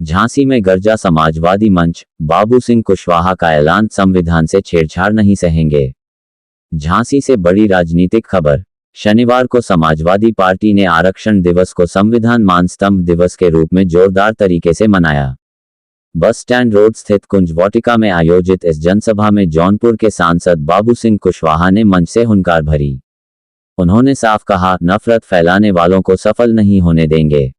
झांसी में गरजा समाजवादी मंच, बाबू सिंह कुशवाहा का ऐलान, संविधान से छेड़छाड़ नहीं सहेंगे। झांसी से बड़ी राजनीतिक खबर। शनिवार को समाजवादी पार्टी ने आरक्षण दिवस को संविधान मान स्तंभ दिवस के रूप में जोरदार तरीके से मनाया। बस स्टैंड रोड स्थित कुंज वाटिका में आयोजित इस जनसभा में जौनपुर के सांसद बाबू सिंह कुशवाहा ने मंच से हुंकार भरी। उन्होंने साफ कहा, नफरत फैलाने वालों को सफल नहीं होने देंगे।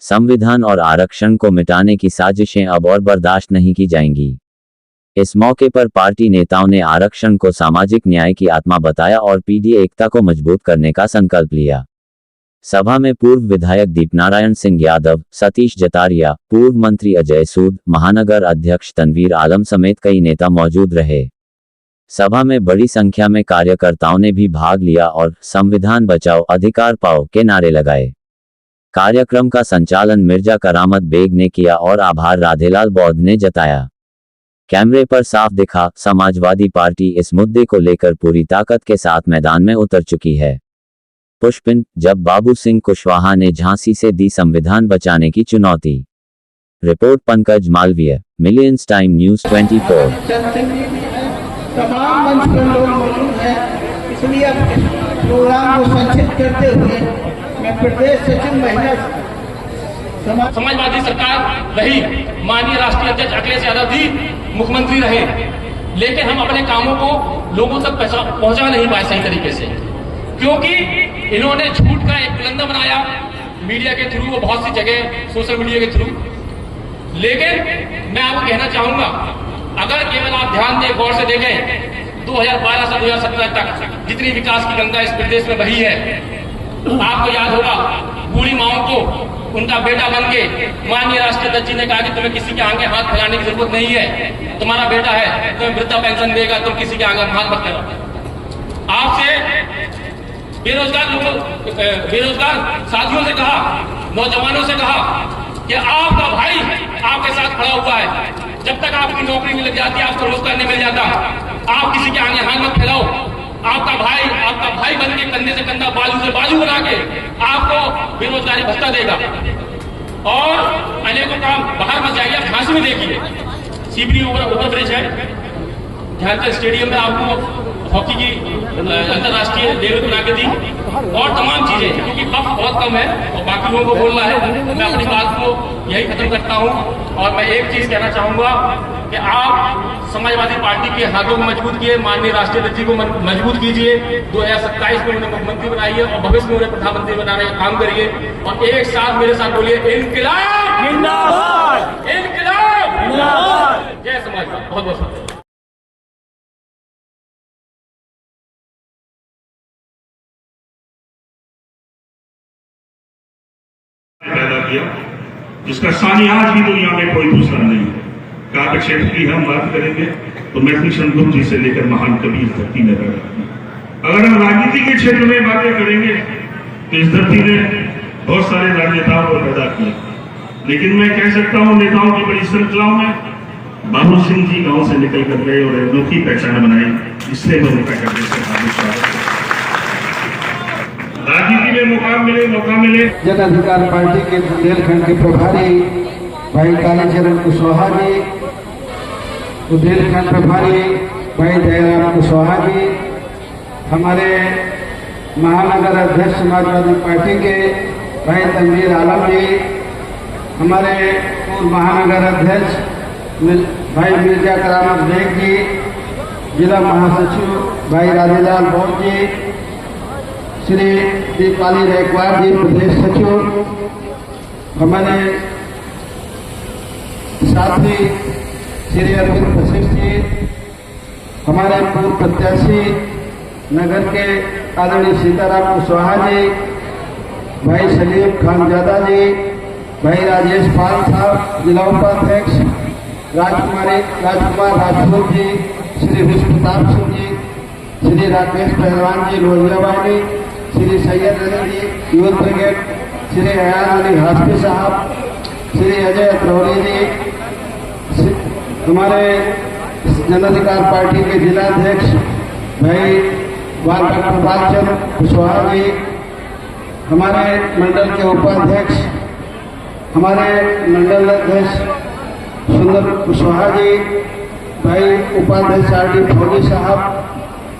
संविधान और आरक्षण को मिटाने की साजिशें अब और बर्दाश्त नहीं की जाएंगी। इस मौके पर पार्टी नेताओं ने आरक्षण को सामाजिक न्याय की आत्मा बताया और पीढ़ी एकता को मजबूत करने का संकल्प लिया। सभा में पूर्व विधायक दीपनारायण सिंह यादव, सतीश जतारिया, पूर्व मंत्री अजय सूद, महानगर अध्यक्ष तनवीर आलम समेत कई नेता मौजूद रहे। सभा में बड़ी संख्या में कार्यकर्ताओं ने भी भाग लिया और संविधान बचाओ अधिकार पाओ के नारे लगाए। कार्यक्रम का संचालन मिर्जा करामत बेग ने किया और आभार राधेलाल बौद्ध ने जताया। कैमरे पर साफ दिखा, समाजवादी पार्टी इस मुद्दे को लेकर पूरी ताकत के साथ मैदान में उतर चुकी है। पुष्पिन, जब बाबू सिंह कुशवाहा ने झांसी से दी संविधान बचाने की चुनौती। Report Pankaj Malviya, millions time news 24। तमाम मंच पर लोग मौजूद हैं, इसलिए अब प्रोग्राम को संक्षिप्त करते हुए मैं प्रदेश सचिव महिला समाजवादी सरकार रही, माननीय राष्ट्रीय अध्यक्ष अखिलेश यादव जी मुख्यमंत्री रहे, लेकिन हम अपने कामों को लोगों तक पहुंचा नहीं पाए सही तरीके से, क्योंकि इन्होंने झूठ का एक पुलंदा बनाया मीडिया के थ्रू, वो बहुत सी जगह सोशल मीडिया के थ्रू। लेकिन मैं आपको कहना चाहूंगा, अगर केवल आप ध्यान दें, गौर से देखें, 2012 से 2017 तक जितनी विकास की गंगा इस प्रदेश में बही है, आपको याद होगा बूढ़ी माओं को उनका बेटा बन के माननीय राष्ट्रीय अध्यक्ष जी ने कहा कि तुम्हें किसी के आगे हाथ फैलाने की जरूरत नहीं है, तुम्हारा बेटा है, तुम्हें वृद्धा पेंशन देगा, तुम किसी के आगे हाथ मत फैलाओ। आपसे बेरोजगार साथियों से कहा, नौजवानों से कहा कि आपका भाई आपके साथ खड़ा हुआ है, जब तक आपकी नौकरी नहीं लग जाती, आपको रोजगार नहीं मिल जाता, आप किसी के आगे हाथ मत फैलाओ। आपका भाई बन के कंधे से कंधा, बाजू से बाजू बना के आपको बेरोजगारी भत्ता देगा और अनेकों काम बाहर मत जाइए। आप झांसी में देखिए, सीबरी ओवर ब्रिज है, ध्यानचंद स्टेडियम में आपको हॉकी की अंतर्राष्ट्रीय लेवल बना के दी और तमाम चीजें, क्योंकि वक्त बहुत कम है और बाकी लोगों को बोलना है। मैं अपनी बात को यही खत्म करता हूं और मैं एक चीज कहना चाहूंगा कि आप समाजवादी पार्टी के हाथों को मजबूत किए, माननीय राष्ट्रीय अध्यक्ष जी को मजबूत कीजिए। 2027 में उन्हें मुख्यमंत्री बनाइए और भविष्य में उन्हें प्रधानमंत्री बनाने का काम करिए और एक साथ मेरे साथ बोलिए, इंकिलाब जिंदाबाद, इंकिलाब जिंदाबाद, जय समाजवाद। बहुत बहुत शुक्रिया। पैदा किया, जिसका सानी आज भी दुनिया में कोई दूसरा नहीं। काव्य क्षेत्र की हम बात करेंगे तो मैथिली गुप्त जी से लेकर महान कबीर धरती में पैदा किया। अगर हम राजनीति के क्षेत्र में बातें करेंगे तो इस धरती ने बहुत सारे राजनेताओं को पैदा किया, लेकिन मैं कह सकता हूँ नेताओं की बड़ी श्रृंखलाओं में बाबू सिंह जी गांव से निकल कर गए और अनोखी पहचान बनाई, इसलिए मैं उनका करने से हार्दिक स्वागत करता हूं। राजनीति में मौका मिले जन अधिकार पार्टी के बुंदेलखंड के प्रभारी भाई कालीचरण कुशवाहा जी, बुंदेलखंड प्रभारी भाई दयाराम कुशवाहा जी, हमारे महानगर अध्यक्ष समाजवादी पार्टी के भाई तनवीर आलम जी, हमारे पूर्व महानगर अध्यक्ष भाई मिर्जा करामत बेग जी, जिला महासचिव भाई राधेलाल बौद्ध जी, श्री दीपाली रेकवार जी प्रदेश सचिव, हमारे साथी श्री अरविंद वशिष्ठ जी, हमारे पूर्व प्रत्याशी नगर के आदरणीय सीताराम कुशवाहा जी, भाई सलीम खानजादा जी, भाई राजेश पाल साहब जिला उपाध्यक्ष, राजकुमार राजपूत जी, श्री विष्णुप्रताप सिंह जी, श्री राकेश पहलवान जी लोहियावानी, श्री सैयद अली जी यूथ ब्रिगेड, श्री अयान अली हाशमी साहब, श्री अजय अत्रौली जी, हमारे जन अधिकार पार्टी के जिलाध्यक्ष भाई डॉक्टर बालचंद कुशवाहा जी, हमारे मंडल के उपाध्यक्ष हमारे मंडल अध्यक्ष सुंदर कुशवाहा जी, भाई उपाध्यक्ष आर.डी. फौजी साहब,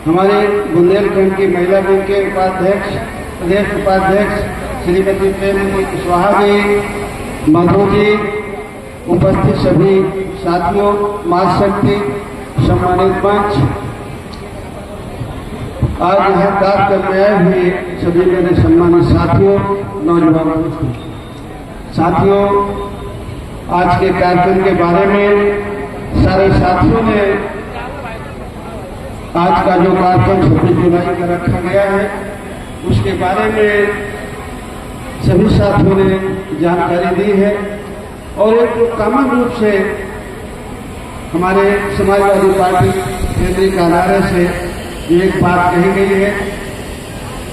हमारे बुंदेलखंड की महिला विंग के उपाध्यक्ष, प्रदेश उपाध्यक्ष श्रीमती प्रेमवती कुशवाहा जी, मधु जी, उपस्थित सभी साथियों, माँ शक्ति सम्मानित मंच, आज यहाँ कार्यक्रम में आए हुए सभी मेरे सम्मानित साथियों, नौजवान साथियों, आज के कार्यक्रम के बारे में सारे साथियों ने आज का जो कार्यक्रम 26 जुलाई का रखा गया है उसके बारे में सभी साथियों ने जानकारी दी है। और एक कॉमन रूप से हमारे समाजवादी पार्टी केंद्रीय कार्यालय से एक बात कही गई है,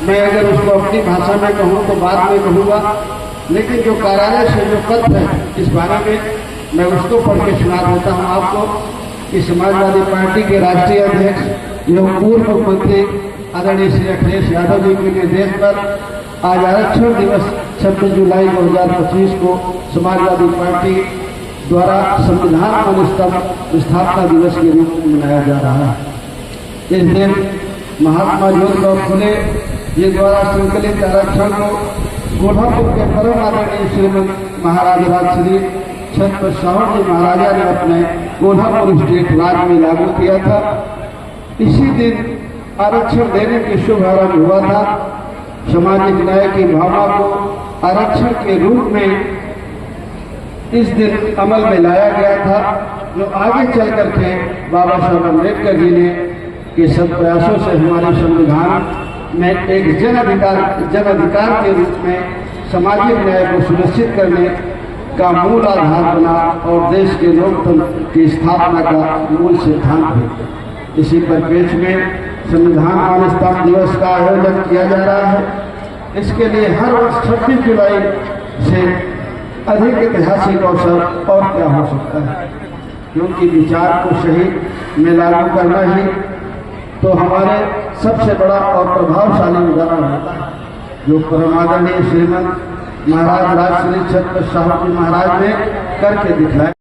मैं अगर उसको अपनी भाषा में कहूँ तो बाद में कहूँगा, लेकिन जो कार्यालय से जो पत्र है इस बारे में मैं उसको पढ़ के सुना देता हूँ आपको कि समाजवादी पार्टी के राष्ट्रीय अध्यक्ष एवं पूर्व मुख्यमंत्री आदरणीय श्री अखिलेश यादव जी के निर्देश पर आज आरक्षण दिवस 26 जुलाई 2025 को समाजवादी पार्टी द्वारा संविधान अनुष्ठान स्थापना दिवस के रूप में मनाया जा रहा है। इस दिन महात्मा ज्योतिराव फुले जी द्वारा संकलित आरक्षण को कोल्हापुर के परम आदरणीय श्रीमंत महाराज राजश्री छत्रपति शाहू जी महाराजा ने अपने कोल्हापुर स्टेट राज में लागू किया था। इसी दिन आरक्षण देने की शुभारंभ हुआ था। सामाजिक न्याय की भावना को आरक्षण के रूप में इस दिन अमल में लाया गया था, जो आगे चल करके बाबा साहब अम्बेडकर जी ने के सब प्रयासों से हमारे संविधान में एक जन अधिकार के रूप में सामाजिक न्याय को सुनिश्चित करने का मूल आधार बना और देश के लोकतंत्र की स्थापना का मूल सिद्धांत है। इसी परिप्रेक्ष्य में संविधान अनुष्ठान दिवस का आयोजन किया जा रहा है। इसके लिए हर वर्ष 26 जुलाई से अधिक ऐतिहासिक अवसर और क्या हो सकता है, क्योंकि विचार को सही में लागू करना ही तो हमारे सबसे बड़ा और प्रभावशाली उदाहरण होता है, जो परमादरणीय श्रीमंत महाराज राजश्री छत्रपति शाहू जी महाराज ने करके दिखलाया।